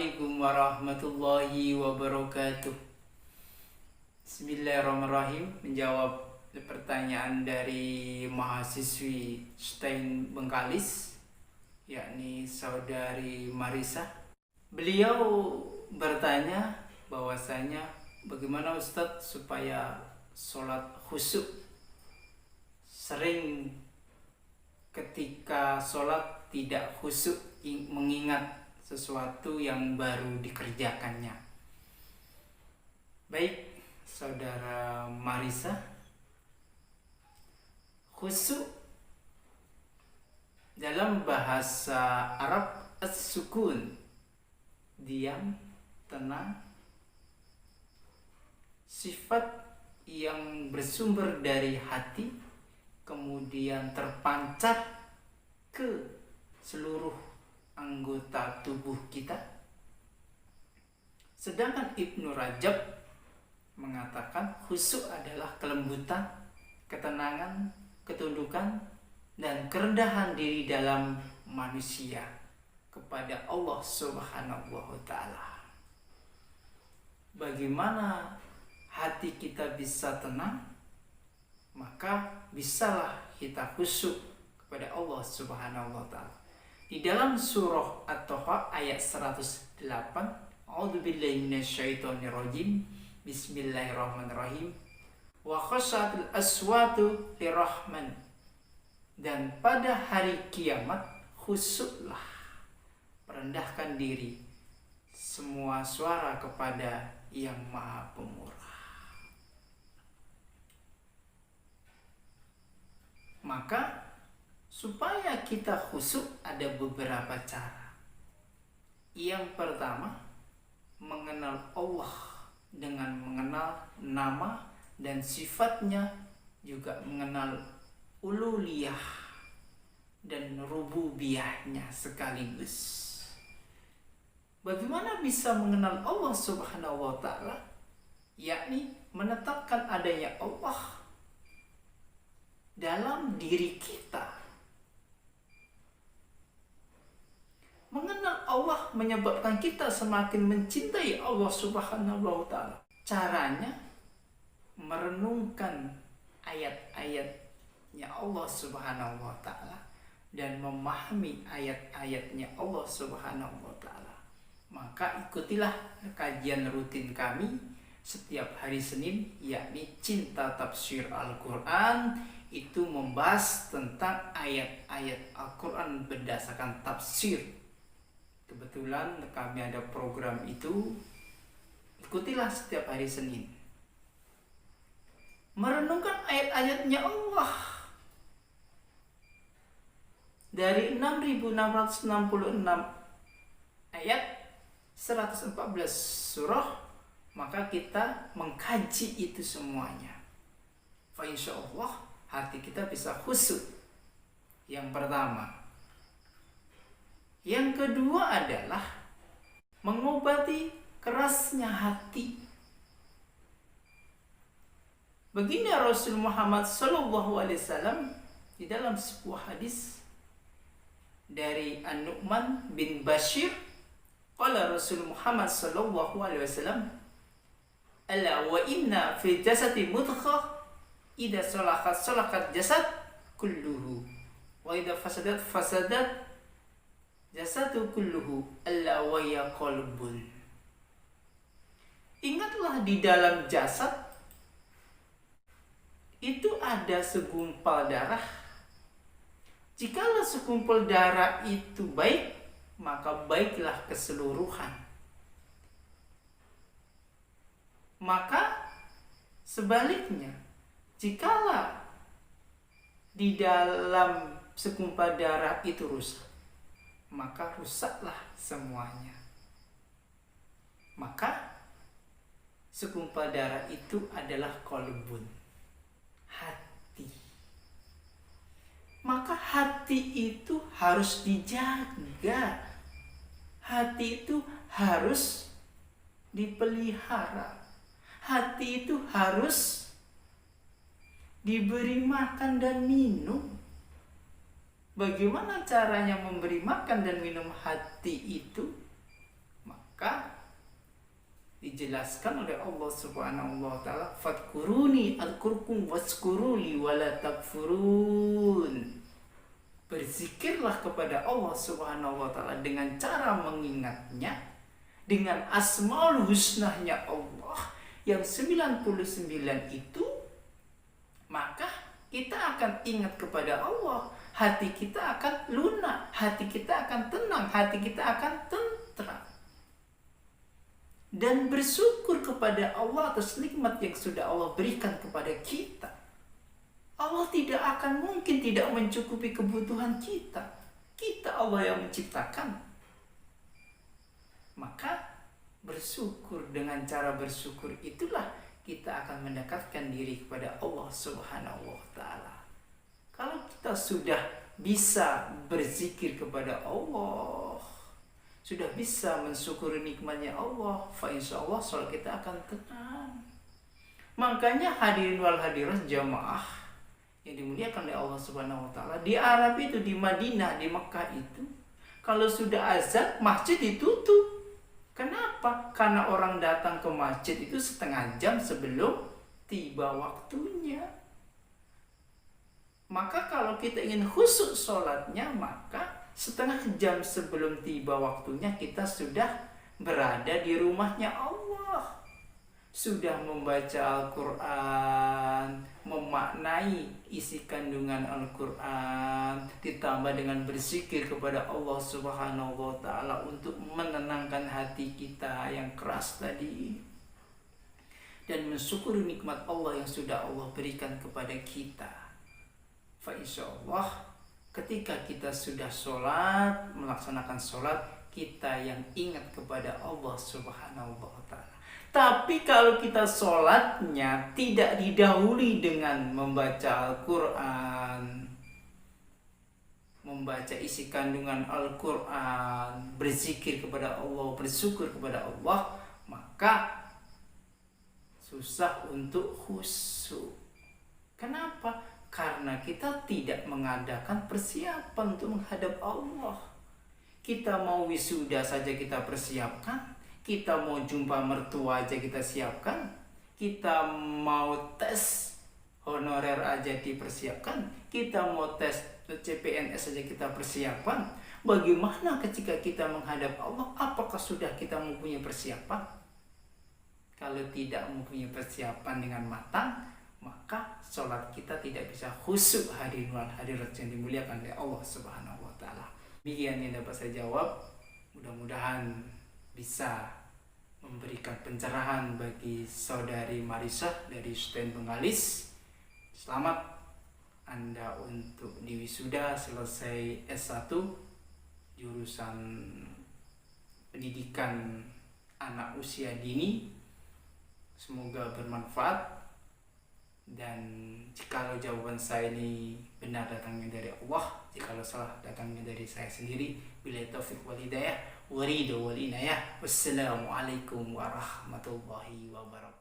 Assalamualaikum warahmatullahi wabarakatuh. Bismillahirrahmanirrahim. Menjawab pertanyaan dari mahasiswi Stein Bengkalis, yakni saudari Marisa. Beliau bertanya bahwasanya bagaimana Ustadz supaya sholat khusyuk. Sering ketika sholat tidak khusyuk mengingat sesuatu yang baru dikerjakannya. Baik, saudara Marisa, khusyuk dalam bahasa Arab as-sukun, diam, tenang, sifat yang bersumber dari hati kemudian terpancar ke seluruh anggota tubuh kita. Sedangkan Ibnu Rajab mengatakan khusyuk adalah kelembutan, ketenangan, ketundukan, dan kerendahan diri dalam manusia kepada Allah Subhanahu wa Ta'ala. Bagaimana hati kita bisa tenang? Maka bisalah kita khusyuk kepada Allah Subhanahu wa Ta'ala. Di dalam surah At-Taha ayat 108, A'udzubillahi minasyaitonirrajim. Bismillahirrahmanirrahim. Wa khasyatil aswatu lirrahman. Dan pada hari kiamat khusyuklah, merendahkan diri semua suara kepada Yang Maha Pemurah. Maka supaya kita khusyuk ada beberapa cara. Yang pertama, mengenal Allah dengan mengenal nama dan sifatnya, juga mengenal uluhiyah dan rububiyahnya sekaligus. Bagaimana bisa mengenal Allah Subhanahu wa Ta'ala? Yakni menetapkan adanya Allah dalam diri kita. Mengenal Allah menyebabkan kita semakin mencintai Allah Subhanahu wa Ta'ala. Caranya merenungkan ayat-ayatnya Allah Subhanahu wa Ta'ala dan memahami ayat-ayatnya Allah Subhanahu wa Ta'ala. Maka ikutilah kajian rutin kami setiap hari Senin, yakni Cinta Tafsir Al-Quran. Itu membahas tentang ayat-ayat Al-Quran berdasarkan tafsir. Kebetulan kami ada program itu, ikutilah setiap hari Senin. Merenungkan ayat-ayatnya Allah. Dari 6.666 ayat 114 surah, maka kita mengkaji itu semuanya. Fa insyaallah hati kita bisa khusyuk. Yang pertama. Yang kedua adalah mengobati kerasnya hati. Baginda Rasul Muhammad SAW di dalam sebuah hadis dari An-Nu'man bin Bashir, qala Rasul Muhammad SAW, ala wa inna fi jasadi mudghah idza salakat jasad kulluhu wa idza fasadat jasadu kulluhu alla wa ya qalbun. Ingatlah, di dalam jasad itu ada segumpal darah. Jikalau segumpal darah itu baik, maka baiklah keseluruhan. Maka sebaliknya, jikalau di dalam segumpal darah itu rusak, maka rusaklah semuanya. Maka segumpal darah itu adalah qalbun, hati. Maka hati itu harus dijaga. Hati itu harus dipelihara. Hati itu harus diberi makan dan minum. Bagaimana caranya memberi makan dan minum hati itu? dijelaskan oleh Allah Subhanahu wa taala, "Fadkuruni adkurkum waskuruli wala takfurun." Berzikirlah kepada Allah Subhanahu wa taala dengan cara mengingatnya dengan asmaul husnanya Allah yang 99 itu, maka kita akan ingat kepada Allah, hati kita akan lunak, hati kita akan tenang, hati kita akan tentram. Dan bersyukur kepada Allah atas nikmat yang sudah Allah berikan kepada kita. Allah tidak akan mungkin tidak mencukupi kebutuhan kita. Kita Allah yang menciptakan. Maka bersyukur, dengan cara bersyukur itulah kita akan mendekatkan diri kepada Allah Subhanahu wa taala. Kalau kita sudah bisa berzikir kepada Allah, sudah bisa mensyukuri nikmatnya Allah, fa insyaallah salat kita akan tenang. Makanya hadirin wal hadirat jamaah yang dimuliakan oleh Allah Subhanahu wa taala, di Arab itu, di Madinah, di Mekah itu, kalau sudah azan masjid ditutup. Kenapa? Karena orang datang ke masjid itu setengah jam sebelum tiba waktunya. Maka kalau kita ingin khusyuk sholatnya, maka setengah jam sebelum tiba waktunya kita sudah berada di rumahnya Allah, sudah membaca Al-Quran, memaknai isi kandungan Al-Quran, ditambah dengan berzikir kepada Allah Subhanahu wa taala untuk menenangkan hati kita yang keras tadi, dan mensyukuri nikmat Allah yang sudah Allah berikan kepada kita. Fa insyaallah ketika kita sudah sholat, melaksanakan sholat, kita yang ingat kepada Allah Subhanahu wa taala. Tapi kalau kita sholatnya tidak didahului dengan membaca Al-Quran, membaca isi kandungan Al-Quran, berzikir kepada Allah, bersyukur kepada Allah, maka susah untuk khusyuk. Kenapa? Karena kita tidak mengadakan persiapan untuk menghadap Allah. Kita mau wisuda saja kita persiapkan, kita mau jumpa mertua aja kita siapkan, kita mau tes honorer aja dipersiapkan, kita mau tes CPNS saja kita persiapkan. Bagaimana ketika kita menghadap Allah? Apakah sudah kita mempunyai persiapan? Kalau tidak mempunyai persiapan dengan matang, maka sholat kita tidak bisa khusyuk. Hadirin wal hadirat yang dimuliakan oleh Allah Subhanahu wa taala. Demikian yang dapat saya jawab. Mudah-mudahan bisa memberikan pencerahan bagi saudari Marisa dari STEN Bengkalis. Selamat Anda untuk diwisuda selesai S1 jurusan pendidikan anak usia dini. Semoga bermanfaat. Dan jikalau jawaban saya ini benar datangnya dari Allah, jikalau salah datangnya dari saya sendiri, billahi taufiq wal hidayah wa ridho wal inayah. Wassalamualaikum warahmatullahi wabarakatuh.